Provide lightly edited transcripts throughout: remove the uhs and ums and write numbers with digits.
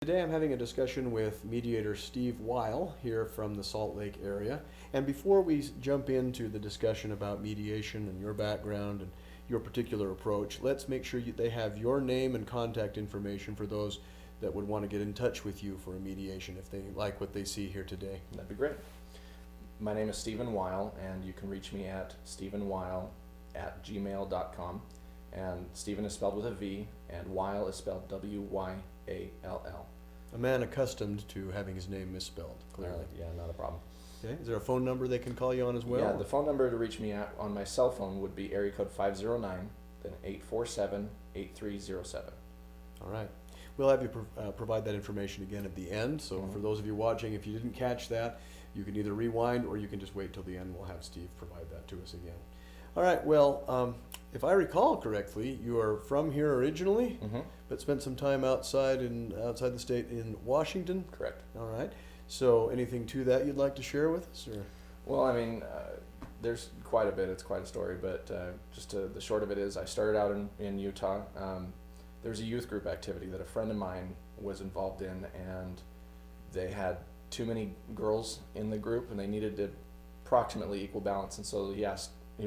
Today I'm having a discussion with mediator Steve Wyall here from the Salt Lake area. And before we jump into the discussion about mediation and your background and your particular approach, let's make sure they have your name and contact information for those that would want to get in touch with you for a mediation if they like what they see here today. That'd be great. My name is Stephen Wyall, and you can reach me at stephenwyall@gmail.com. And Stephen is spelled with a V, and Wyall is spelled W-Y-A-L-L. A man accustomed to having his name misspelled, clearly. Yeah, not a problem. Okay. Is there a phone number they can call you on as well? Yeah, the phone number to reach me at on my cell phone would be area code 509, then 847-8307. All right. We'll have you provide that information again at the end. So for those of you watching, if you didn't catch that, you can either rewind or you can just wait till the end. We'll have Steve provide that to us again. All right. Well, if I recall correctly, you are from here originally, but spent some time outside the state in Washington. Correct. All right. So anything to that you'd like to share with us? Or? Well, I mean, there's quite a bit. It's quite a story, but the short of it is I started out in Utah. There was a youth group activity that a friend of mine was involved in, and they had too many girls in the group, and they needed to approximately equal balance. And so he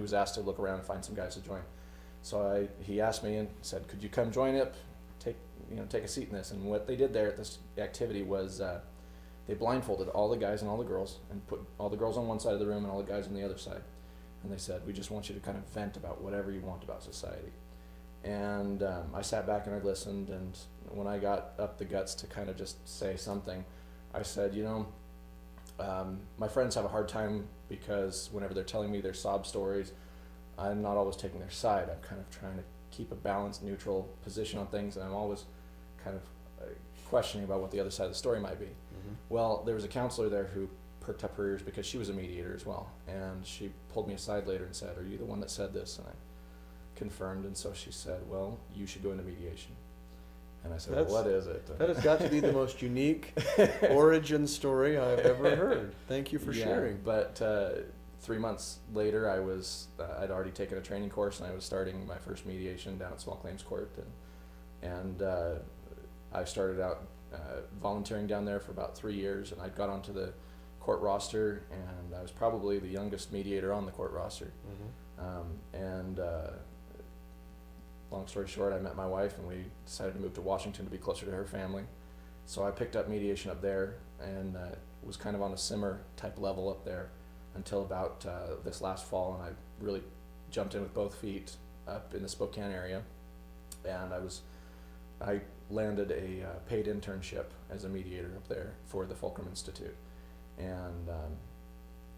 was asked to look around and find some guys to join. So he asked me and said, "Could you come join up? Take a seat in this." And what they did there at this activity was they blindfolded all the guys and all the girls, and put all the girls on one side of the room and all the guys on the other side. And they said, "We just want you to kind of vent about whatever you want about society." And I sat back and I listened, and when I got up the guts to kind of just say something, I said, my friends have a hard time because whenever they're telling me their sob stories, I'm not always taking their side. I'm kind of trying to keep a balanced, neutral position on things, and I'm always kind of questioning about what the other side of the story might be. Well, there was a counselor there who perked up her ears because she was a mediator as well, and she pulled me aside later and said, "Are you the one that said this?" And I confirmed, and so she said, "Well, you should go into mediation." And I said, "Well, what is it?" That has got to be the most unique origin story I've ever heard. Thank you for sharing. But 3 months later, I'd already taken a training course, and I was starting my first mediation down at Small Claims Court, and I started out volunteering down there for about 3 years, and I got onto the court roster, and I was probably the youngest mediator on the court roster. Long story short, I met my wife, and we decided to move to Washington to be closer to her family. So I picked up mediation up there, and was kind of on a simmer type level up there until about this last fall, and I really jumped in with both feet up in the Spokane area, and I landed a paid internship as a mediator up there for the Fulcrum Institute, and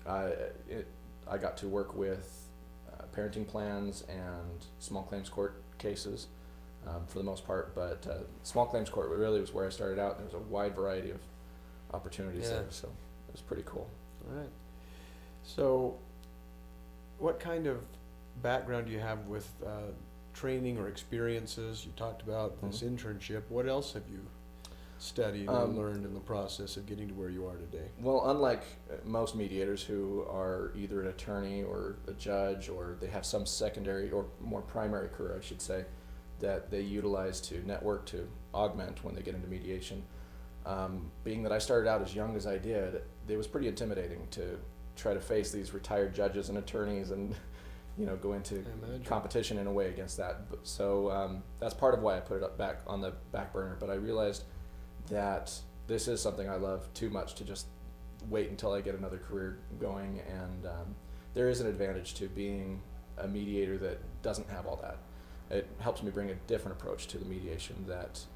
I got to work with parenting plans and small claims court cases for the most part, but small claims court really was where I started out. There was a wide variety of opportunities there, so it was pretty cool. All right. So what kind of background do you have with training or experiences? You talked about this internship. What else have you studied and learned in the process of getting to where you are today? Well, unlike most mediators who are either an attorney or a judge, or they have some secondary or more primary career, I should say, that they utilize to network to augment when they get into mediation. Being that I started out as young as I did, it was pretty intimidating to try to face these retired judges and attorneys and go into competition in a way against that. So that's part of why I put it back on the back burner. But I realized that this is something I love too much to just wait until I get another career going, and there is an advantage to being a mediator that doesn't have all that. It helps me bring a different approach to the mediation that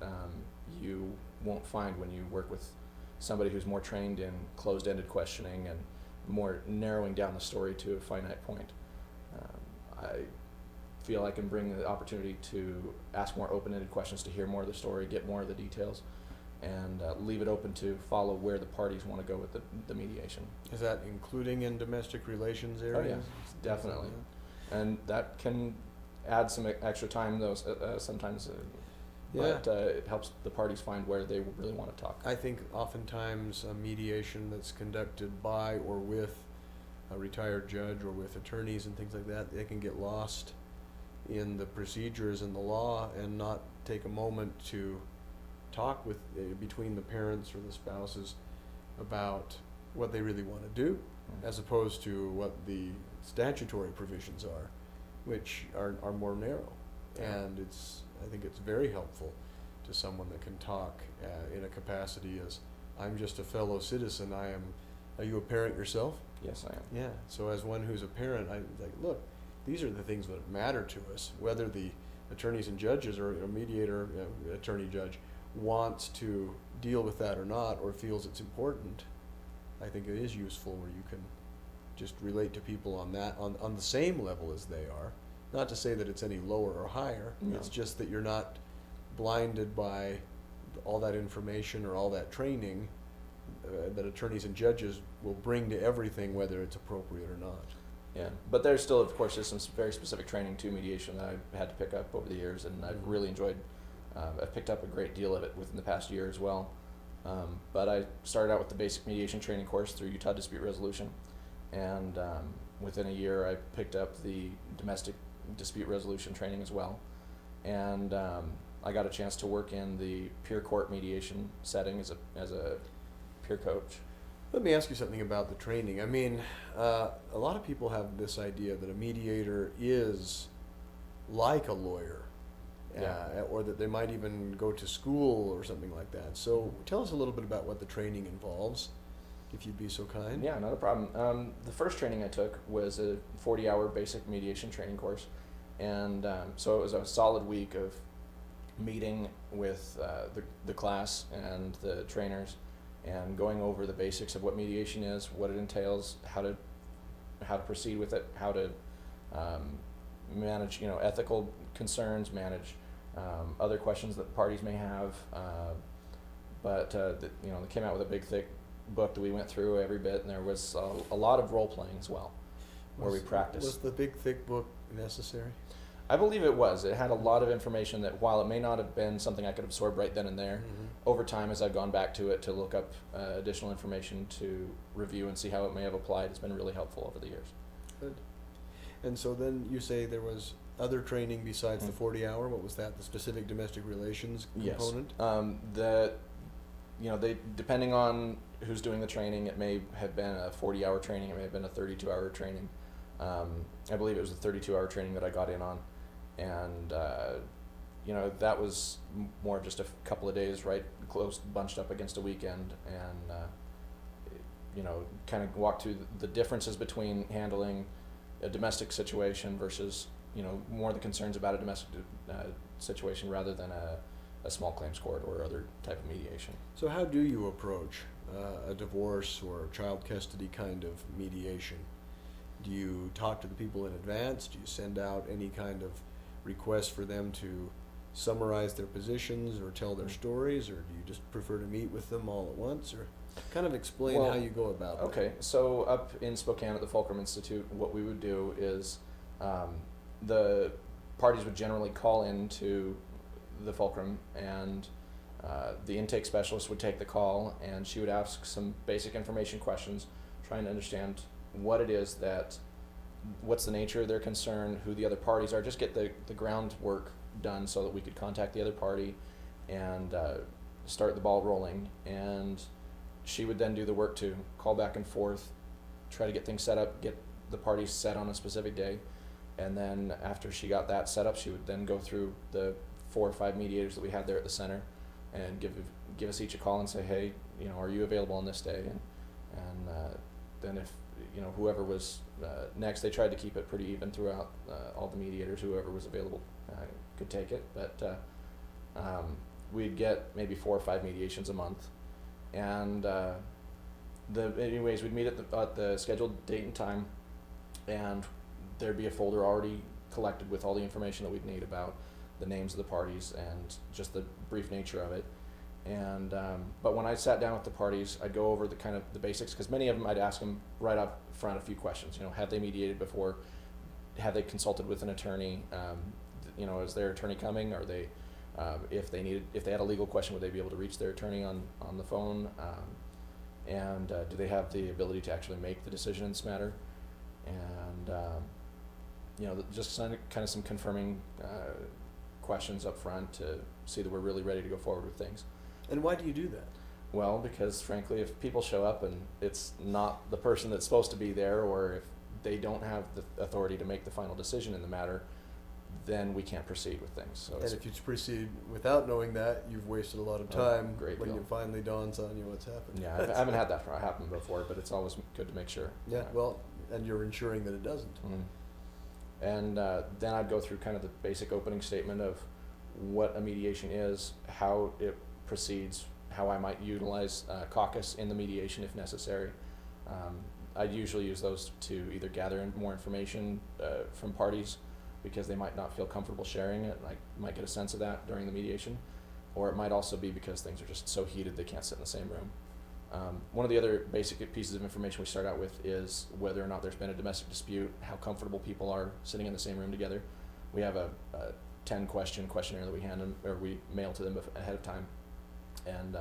you won't find when you work with somebody who's more trained in closed-ended questioning and more narrowing down the story to a finite point. I feel I can bring the opportunity to ask more open-ended questions, to hear more of the story, get more of the details, and leave it open to follow where the parties want to go with the mediation. Is that including in domestic relations areas? Oh yeah, definitely. And that can add some extra time though sometimes, but it helps the parties find where they really want to talk. I think oftentimes a mediation that's conducted by or with a retired judge or with attorneys and things like that, they can get lost in the procedures and the law and not take a moment to talk with between the parents or the spouses about what they really want to do, as opposed to what the statutory provisions are, which are more narrow. And I think it's very helpful to someone that can talk in a capacity as, I'm just a fellow citizen. Are you a parent yourself? Yes, I am. Yeah. So as one who's a parent, I like, look, these are the things that matter to us. Whether the attorneys and judges or a mediator, attorney judge, wants to deal with that or not, or feels it's important, I think it is useful where you can just relate to people on the same level as they are. Not to say that it's any lower or higher. No. It's just that you're not blinded by all that information or all that training that attorneys and judges will bring to everything, whether it's appropriate or not. Yeah, but there's still, of course, some very specific training to mediation that I've had to pick up over the years, and I've really enjoyed. I've picked up a great deal of it within the past year as well. But I started out with the basic mediation training course through Utah Dispute Resolution, and within a year I picked up the domestic dispute resolution training as well. And I got a chance to work in the peer court mediation setting as a peer coach. Let me ask you something about the training. I mean, a lot of people have this idea that a mediator is like a lawyer, or that they might even go to school or something like that. So tell us a little bit about what the training involves, if you'd be so kind. Yeah, not a problem. The first training I took was a 40-hour basic mediation training course, and so it was a solid week of meeting with the class and the trainers, and going over the basics of what mediation is, what it entails, how to proceed with it, how to manage ethical concerns, manage other questions that parties may have. But they came out with a big thick book that we went through every bit, and there was a lot of role playing as well, where we practiced. Was the big thick book necessary? I believe it was. It had a lot of information that, while it may not have been something I could absorb right then and there, over time as I've gone back to it to look up additional information to review and see how it may have applied, it's been really helpful over the years. Good. And so then you say there was other training besides the 40-hour. What was that? The specific domestic relations component? Yes. They, depending on who's doing the training, it may have been a 40-hour training, it may have been a 32-hour training. I believe it was a 32-hour training that I got in on. And, that was more of just a couple of days, right, close, bunched up against a weekend, and, kind of walk through the differences between handling a domestic situation versus, more the concerns about a domestic situation rather than a small claims court or other type of mediation. So how do you approach a divorce or child custody kind of mediation? Do you talk to the people in advance? Do you send out any kind of request for them to summarize their positions or tell their stories, or do you just prefer to meet with them all at once, or kind of explain how you go about it? Okay, so up in Spokane at the Fulcrum Institute, what we would do is the parties would generally call into the Fulcrum, and the intake specialist would take the call, and she would ask some basic information questions, trying to understand what it is what's the nature of their concern, who the other parties are, just get the groundwork done so that we could contact the other party and start the ball rolling. And she would then do the work to call back and forth, try to get things set up, get the parties set on a specific day, and then after she got that set up, she would then go through the 4 or 5 mediators that we had there at the center and give us each a call and say, hey, are you available on this day? And then if whoever was next, they tried to keep it pretty even throughout all the mediators. Whoever was available could take it, but we'd get maybe 4 or 5 mediations a month, and anyways, we'd meet at the scheduled date and time, and there'd be a folder already collected with all the information that we'd need about the names of the parties and just the brief nature of it. And but when I sat down with the parties, I'd go over the basics, because many of them I'd ask them right up front a few questions. Have they mediated before? Have they consulted with an attorney? Is their attorney coming? Are they, if they had a legal question, would they be able to reach their attorney on the phone? And do they have the ability to actually make the decision in this matter? And just kind of some confirming questions up front to see that we're really ready to go forward with things. And why do you do that? Well, because frankly, if people show up and it's not the person that's supposed to be there, or if they don't have the authority to make the final decision in the matter, then we can't proceed with things. So And it's if you proceed without knowing that, you've wasted a lot of time great when deal. it finally dawns on you what's happened. yeah, I haven't had that happen before, but it's always good to make sure. Yeah, well, and you're ensuring that it doesn't. Mhm. And then I'd go through kind of the basic opening statement of what a mediation is, how it proceeds, how I might utilize caucus in the mediation if necessary. I'd usually use those to either gather more information from parties because they might not feel comfortable sharing it, and I might get a sense of that during the mediation, or it might also be because things are just so heated they can't sit in the same room. One of the other basic pieces of information we start out with is whether or not there's been a domestic dispute, how comfortable people are sitting in the same room together. We have a 10-question questionnaire that we hand them, or we mail to them ahead of time, and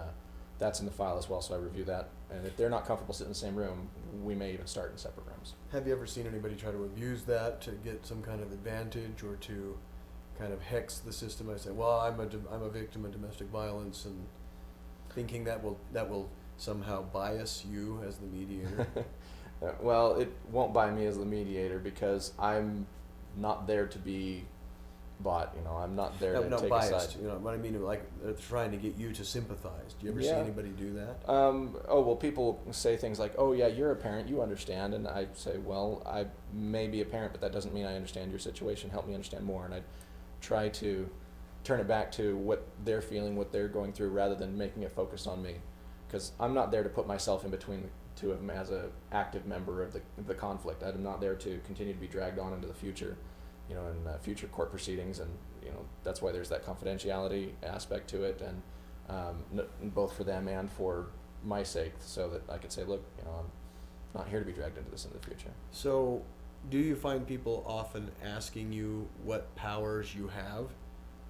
that's in the file as well, so I review that. And if they're not comfortable sitting in the same room, we may even start in separate rooms. Have you ever seen anybody try to abuse that to get some kind of advantage or to kind of hex the system? I say, well, I'm a victim of domestic violence, and thinking that will somehow bias you as the mediator. Well, it won't buy me as the mediator because I'm not there to be bought. I'm not there to take biased. a side. What I mean, like they're trying to get you to sympathize. Do you ever see Yeah. anybody do that? Oh, well, people say things like, oh, yeah, you're a parent, you understand. And I say, well, I may be a parent, but that doesn't mean I understand your situation. Help me understand more. And I try to turn it back to what they're feeling, what they're going through, rather than making it focus on me. Because I'm not there to put myself in between the two of them as an active member of the conflict. I'm not there to continue to be dragged on into the future, in future court proceedings. And, that's why there's that confidentiality aspect to it. And both for them and for my sake, so that I could say, look, I'm not here to be dragged into this in the future. So, do you find people often asking you what powers you have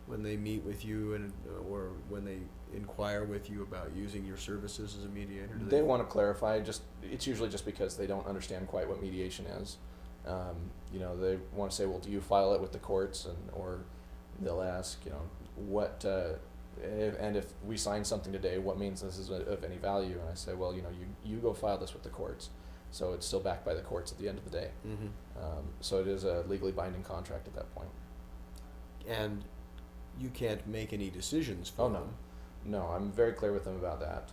when they meet with you, and or when they inquire with you about using your services as a mediator? Do They want to clarify. It's usually just because they don't understand quite what mediation is. They want to say, well, do you file it with the courts, or they'll ask, what. And if we sign something today, what means this is of any value? And I say, well, you go file this with the courts, so it's still backed by the courts at the end of the day. Mm-hmm. So it is a legally binding contract at that point. And you can't make any decisions for them. No, I'm very clear with them about that.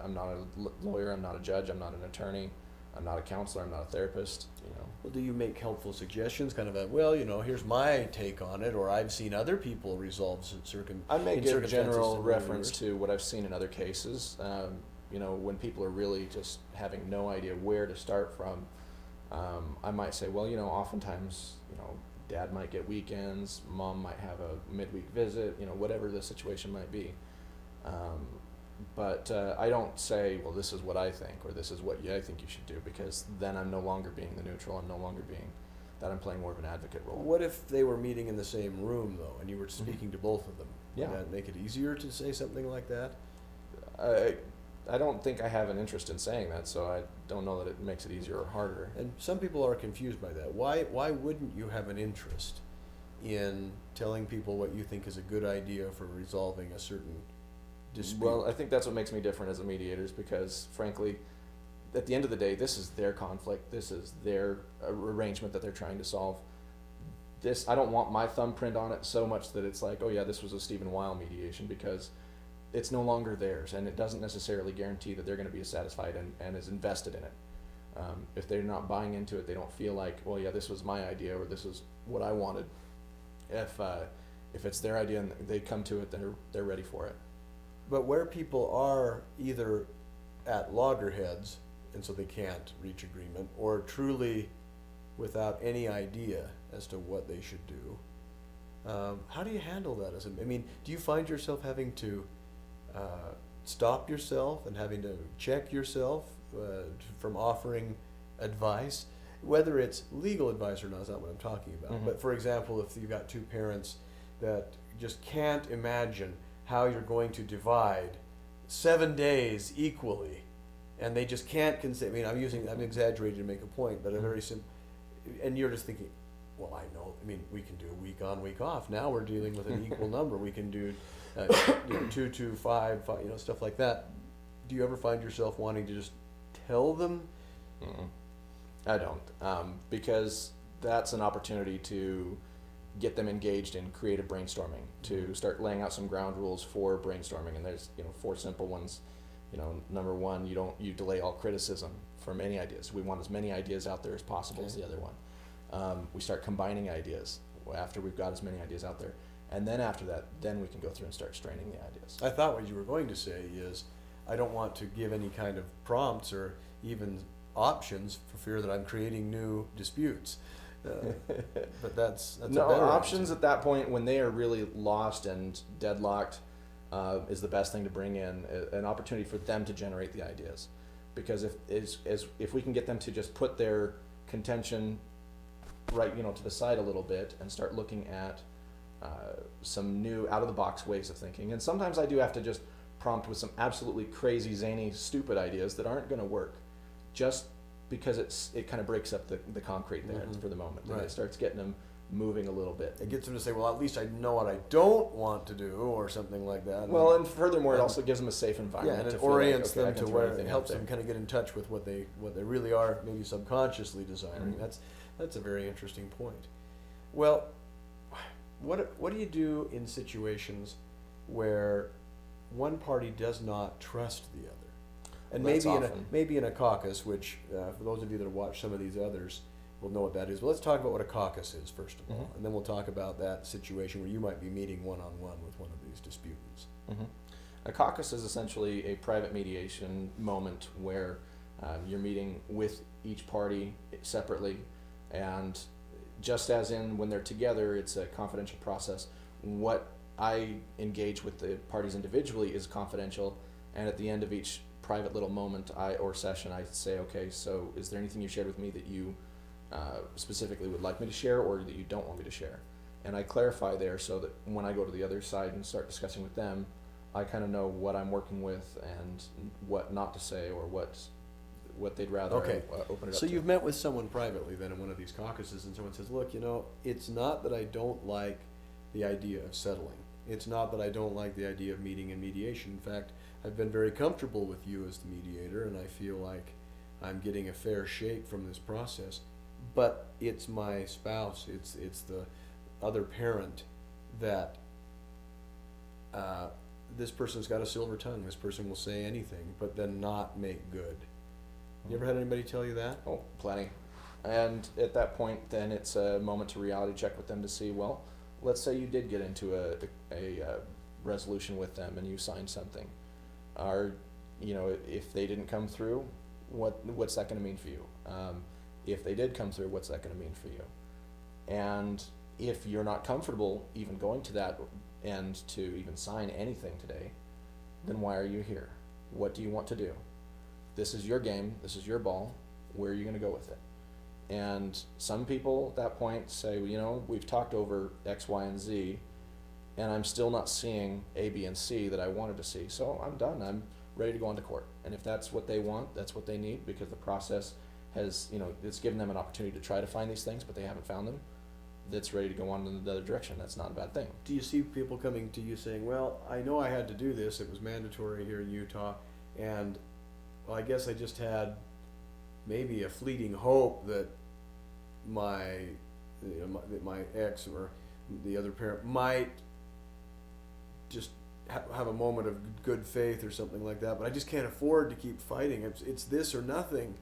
I'm not a lawyer. I'm not a judge. I'm not an attorney. I'm not a counselor. I'm not a therapist. Well, do you make helpful suggestions, kind of here's my take on it, or I've seen other people resolve I may give circumstances general similar to reference yours. to what I've seen in other cases. When people are really just having no idea where to start from, I might say, well, oftentimes, dad might get weekends, mom might have a midweek visit, whatever the situation might be. But I don't say, well, this is what I think, or this is what I think you should do, because then I'm no longer being the neutral. I'm no longer being that. I'm playing more of an advocate role. What if they were meeting in the same room, though, and you were speaking to both of them? Yeah. Would that make it easier to say something like that? I don't think I have an interest in saying that, so I don't know that it makes it easier or harder. And some people are confused by that. Why wouldn't you have an interest in telling people what you think is a good idea for resolving a certain dispute? Well, I think that's what makes me different as a mediator, is because, frankly, at the end of the day, this is their conflict. This is their arrangement that they're trying to solve. I don't want my thumbprint on it so much that it's like, oh yeah, this was a Stephen Wyall mediation, because it's no longer theirs, and it doesn't necessarily guarantee that they're going to be as satisfied and as invested in it. If they're not buying into it, they don't feel like, well, yeah, this was my idea, or this is what I wanted. If it's their idea and they come to it, they're ready for it. But where people are either at loggerheads, and so they can't reach agreement, or truly without any idea as to what they should do, how do you handle that? Do you find yourself having to stop yourself and having to check yourself from offering advice? Whether it's legal advice or not is not what I'm talking about. Mm-hmm. But for example, if you've got two parents that just can't imagine how you're going to divide 7 days equally, and they just can't I'm exaggerating to make a point, but a very simple, and you're just thinking, well, I know, I mean, we can do week on, week off. Now we're dealing with an equal number. We can do, 2, 2, 5, 5, stuff like that. Do you ever find yourself wanting to just tell them? Mm-mm. I don't, because that's an opportunity to get them engaged in creative brainstorming, to start laying out some ground rules for brainstorming. And there's 4 simple ones. Number one, you delay all criticism from any ideas. We want as many ideas out there as possible as the other one. We start combining ideas after we've got as many ideas out there. And then after that, then we can go through and start straining the ideas. I thought what you were going to say is, I don't want to give any kind of prompts or even options for fear that I'm creating new disputes. But that's no, a better options answer. at that point when they are really lost and deadlocked is the best thing to bring in, an opportunity for them to generate the ideas. Because if we can get them to just put their contention right to the side a little bit and start looking at some new out of the box ways of thinking. And sometimes I do have to just prompt with some absolutely crazy, zany, stupid ideas that aren't going to work, just because it kind of breaks up the concrete there for the moment. And Right. it starts getting them moving a little bit. It gets them to say, well, at least I know what I don't want to do, or something like that. Well, and furthermore, it and- also gives them a safe environment. and to it feel like, orients okay, I them can to throw where anything it out helps there. them kind of get in touch with what they really are, maybe subconsciously desiring. Mhm. That's a very interesting point. Well, what do you do in situations where one party does not trust the other? And That's maybe often. maybe in a caucus, which for those of you that have watched some of these others will know what that is. But let's talk about what a caucus is first of all, Mhm. and then we'll talk about that situation where you might be meeting one-on-one with one of these disputants. Mhm. A caucus is essentially a private mediation moment where you're meeting with each party separately, and just as in when they're together, it's a confidential process. What I engage with the parties individually is confidential, and at the end of each private little moment or session, I say, okay, so is there anything you shared with me that you specifically would like me to share, or that you don't want me to share? And I clarify there so that when I go to the other side and start discussing with them, I kind of know what I'm working with and what not to say, or what they'd rather Okay. Open it up So to. you've met with someone privately then in one of these caucuses, and someone says, look, it's not that I don't like the idea of settling. It's not that I don't like the idea of meeting and mediation. In fact, I've been very comfortable with you as the mediator, and I feel like I'm getting a fair shake from this process. But it's my spouse, it's the other parent that this person's got a silver tongue. This person will say anything, but then not make good. You ever had anybody tell you that? Oh, plenty. And at that point, then it's a moment to reality check with them to see, well, let's say you did get into a resolution with them and you signed something. If they didn't come through, what's that going to mean for you? If they did come through, what's that going to mean for you? And if you're not comfortable even going to that end to even sign anything today, then why are you here? What do you want to do? This is your game. This is your ball. Where are you going to go with it? And some people at that point say, well, we've talked over X, Y, and Z, and I'm still not seeing A, B, and C that I wanted to see. So I'm done. I'm ready to go on to court. And if that's what they want, that's what they need, because the process has, it's given them an opportunity to try to find these things, but they haven't found them. That's ready to go on in the other direction. That's not a bad thing. Do you see people coming to you saying, well, I know I had to do this. It was mandatory here in Utah, and well, I guess I just had maybe a fleeting hope that my ex or the other parent might just have a moment of good faith or something like that, but I just can't afford to keep fighting. It's this or nothing.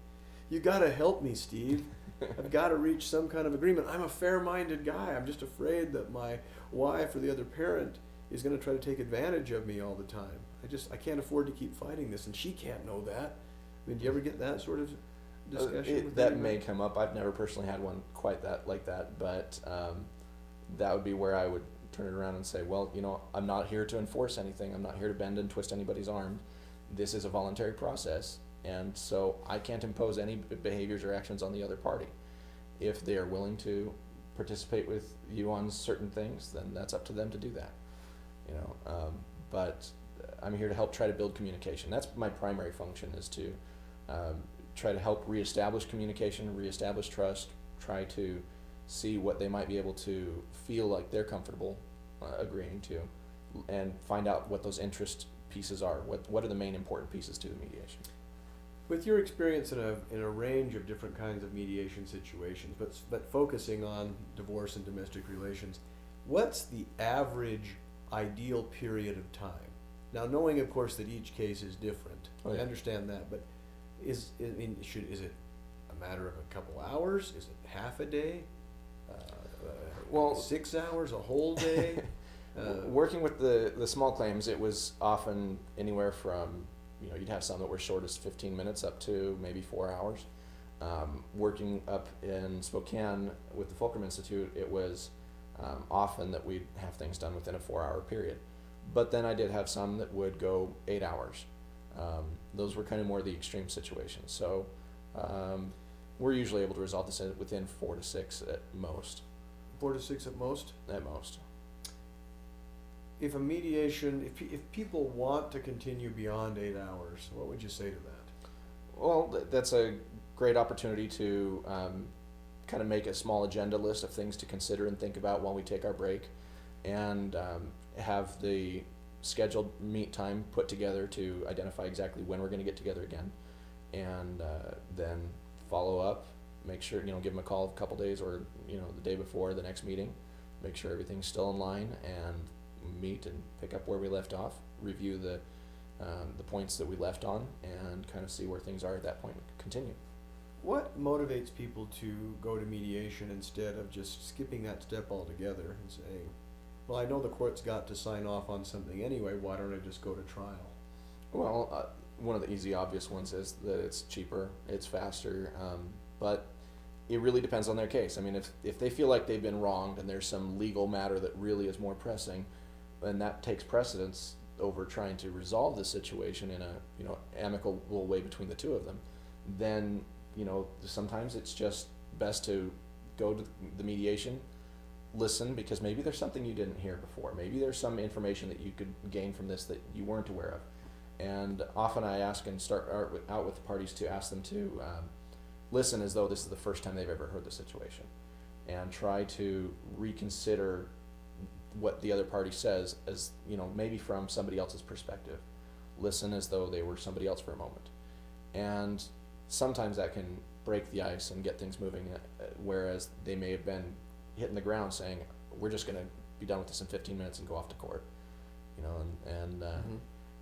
You got to help me, Steve. I've got to reach some kind of agreement. I'm a fair-minded guy. I'm just afraid that my wife or the other parent is going to try to take advantage of me all the time. I can't afford to keep fighting this, and she can't know that. I mean, do you ever get that sort of discussion? With That anybody? may come up. I've never personally had one quite like that, but that would be where I would turn it around and say, well, I'm not here to enforce anything. I'm not here to bend and twist anybody's arm. This is a voluntary process, and so I can't impose any behaviors or actions on the other party. If they are willing to participate with you on certain things, then that's up to them to do that. But I'm here to help try to build communication. That's my primary function, is to try to help reestablish communication, reestablish trust, try to see what they might be able to feel like they're comfortable agreeing to, and find out what those interest pieces are. What are the main important pieces to the mediation? With your experience in a range of different kinds of mediation situations, but focusing on divorce and domestic relations, what's the average ideal period of time? Now, knowing of course that each case is different, Oh, yeah. I understand that, but is it a matter of a couple hours? Is it half a day? Well, 6 hours, a whole day? Working with the small claims, it was often anywhere from, you'd have some that were short as 15 minutes up to maybe 4 hours. Working up in Spokane with the Fulcrum Institute, it was often that we'd have things done within a 4-hour period. But then I did have some that would go 8 hours. Those were kind of more the extreme situations. So we're usually able to resolve this within 4 to 6 at most. 4 to 6 at most? At most. If a mediation, if people want to continue beyond 8 hours, what would you say to that? Well, that's a great opportunity to kind of make a small agenda list of things to consider and think about while we take our break, and have the scheduled meet time put together to identify exactly when we're going to get together again, and then follow up, make sure, give them a call a couple days or, the day before the next meeting, make sure everything's still in line, and meet and pick up where we left off, review the points that we left on, and kind of see where things are at that point, continue. What motivates people to go to mediation instead of just skipping that step altogether and saying, well, I know the court's got to sign off on something anyway, why don't I just go to trial? Well, one of the easy, obvious ones is that it's cheaper, it's faster, but it really depends on their case. I mean, if they feel like they've been wronged and there's some legal matter that really is more pressing, then that takes precedence over trying to resolve the situation in a amicable way between the two of them. Then sometimes it's just best to go to the mediation, listen, because maybe there's something you didn't hear before. Maybe there's some information that you could gain from this that you weren't aware of. And often I ask and start out with the parties to ask them to listen as though this is the first time they've ever heard the situation, and try to reconsider what the other party says as, maybe from somebody else's perspective. Listen as though they were somebody else for a moment. And sometimes that can break the ice and get things moving, whereas they may have been hitting the ground saying, we're just going to be done with this in 15 minutes and go off to court.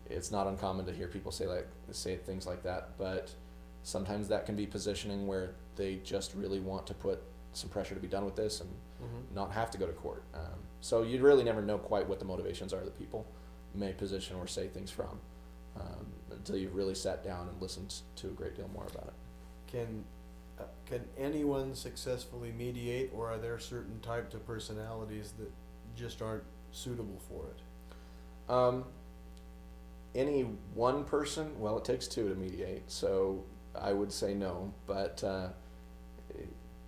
It's not uncommon to hear people say things like that, but sometimes that can be positioning where they just really want to put some pressure to be done with this and not have to go to court. So you'd really never know quite what the motivations are that people may position or say things from until you've really sat down and listened to a great deal more about it. Can anyone successfully mediate, or are there certain types of personalities that just aren't suitable for it? Any one person, well, it takes two to mediate, so I would say no, but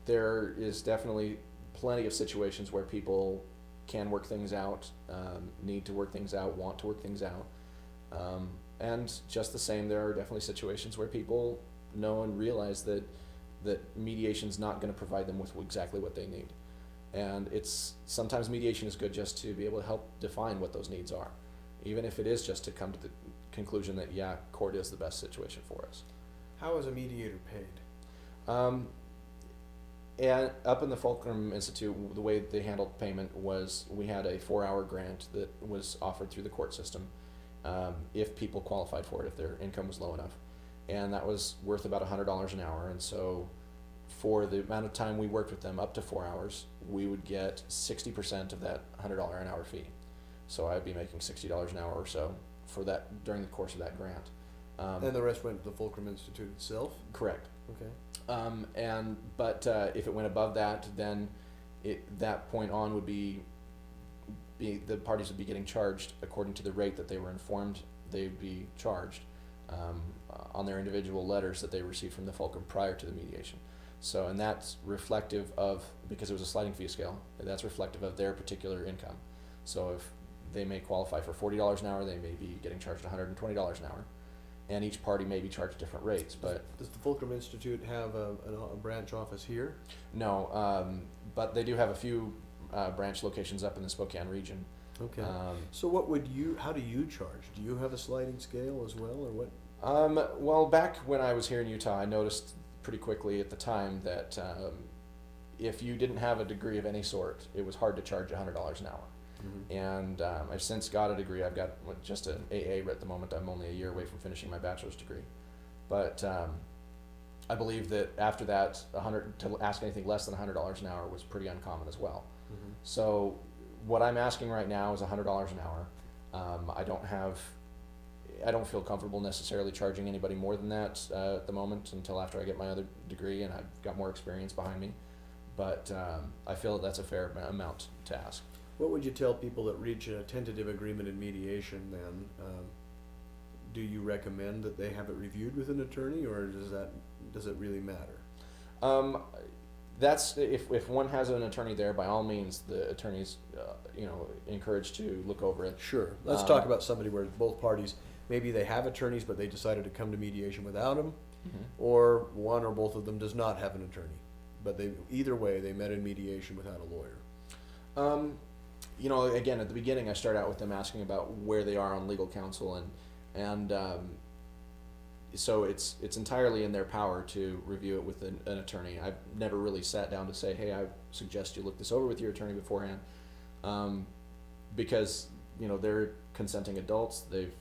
there is definitely plenty of situations where people can work things out, need to work things out, want to work things out. And just the same, there are definitely situations where people know and realize that mediation's not going to provide them with exactly what they need. And sometimes mediation is good just to be able to help define what those needs are, even if it is just to come to the conclusion that, yeah, court is the best situation for us. How is a mediator paid? And up in the Fulcrum Institute, the way they handled payment was we had a 4-hour grant that was offered through the court system if people qualified for it, if their income was low enough. And that was worth about $100 an hour. And so for the amount of time we worked with them, up to 4 hours, we would get 60% of that $100 an hour fee. So I'd be making $60 an hour or so for that during the course of that grant. And the rest went to the Fulcrum Institute itself? Correct. Okay. But if it went above that, then that point on would be the parties would be getting charged according to the rate that they were informed they'd be charged on their individual letters that they received from the Fulcrum prior to the mediation. So, and that's reflective of, because it was a sliding fee scale, that's reflective of their particular income. So if they may qualify for $40 an hour, they may be getting charged $120 an hour. and each party may be charged different rates. But Does the Fulcrum Institute have a branch office here? no, but they do have a few branch locations up in the Spokane region. Okay. So how do you charge? Do you have a sliding scale as well, or what? Well, back when I was here in Utah, I noticed pretty quickly at the time that if you didn't have a degree of any sort, it was hard to charge $100 an hour. Mm-hmm. And I've since got a degree. I've got just an AA at the moment. I'm only a year away from finishing my bachelor's degree. But I believe that after that, to ask anything less than $100 an hour was pretty uncommon as well. Mm-hmm. So what I'm asking right now is $100 an hour. I don't feel comfortable necessarily charging anybody more than that at the moment until after I get my other degree and I've got more experience behind me. But I feel that that's a fair amount to ask. What would you tell people that reach a tentative agreement in mediation then? Do you recommend that they have it reviewed with an attorney, or does it really matter? That's if one has an attorney there, by all means, the attorney's encouraged to look over it. Sure. Let's talk about somebody where both parties, maybe they have attorneys, but they decided to come to mediation without them, Mm-hmm. or one or both of them does not have an attorney, but either way they met in mediation without a lawyer. Again, at the beginning, I start out with them asking about where they are on legal counsel, and so it's entirely in their power to review it with an attorney. I've never really sat down to say, hey, I suggest you look this over with your attorney beforehand, because they're consenting adults. They've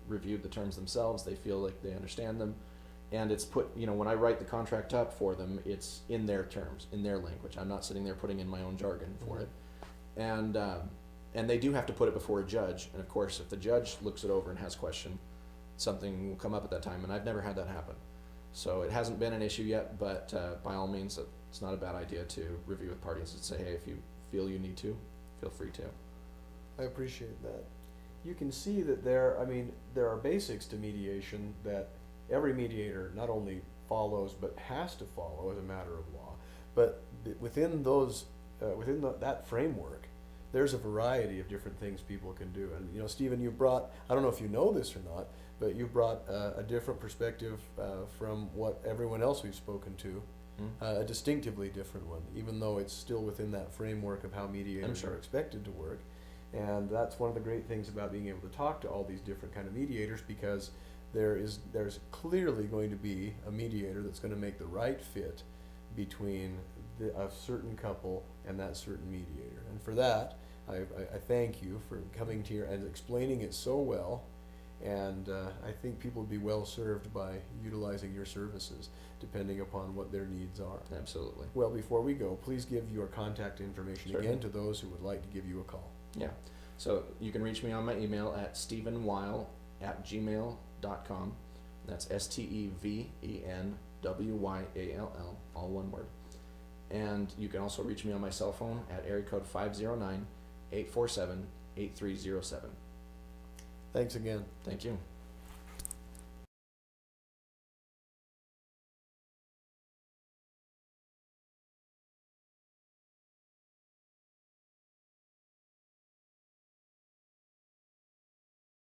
reviewed the terms themselves. They feel like they understand them, and it's put. When I write the contract up for them, it's in their terms, in their language. I'm not sitting there putting in my own jargon for Mm-hmm. it. And they do have to put it before a judge. And of course, if the judge looks it over and has question, something will come up at that time. And I've never had that happen. So it hasn't been an issue yet, but by all means, it's not a bad idea to review with parties and say, hey, if you feel you need to, feel free to. I appreciate that. You can see that there are basics to mediation that every mediator not only follows, but has to follow as a matter of law. But within that framework, there's a variety of different things people can do. And Stephen, you brought, I don't know if you know this or not, but you brought a different perspective from what everyone else we've spoken to, a distinctively different one, even though it's still within that framework of how mediators are expected to work. And that's one of the great things about being able to talk to all these different kind of mediators, because there's clearly going to be a mediator that's going to make the right fit between a certain couple and that certain mediator. And for that, I thank you for coming here and explaining it so well. And I think people would be well served by utilizing your services, depending upon what their needs are. Absolutely. Well, before we go, please give your contact information Certainly. again to those who would like to give you a call. Yeah. So you can reach me on my email at stephenwyall@gmail.com. That's STEVENWYALL, all one word. And you can also reach me on my cell phone at area code 509-847-8307. Thanks again. Thank you.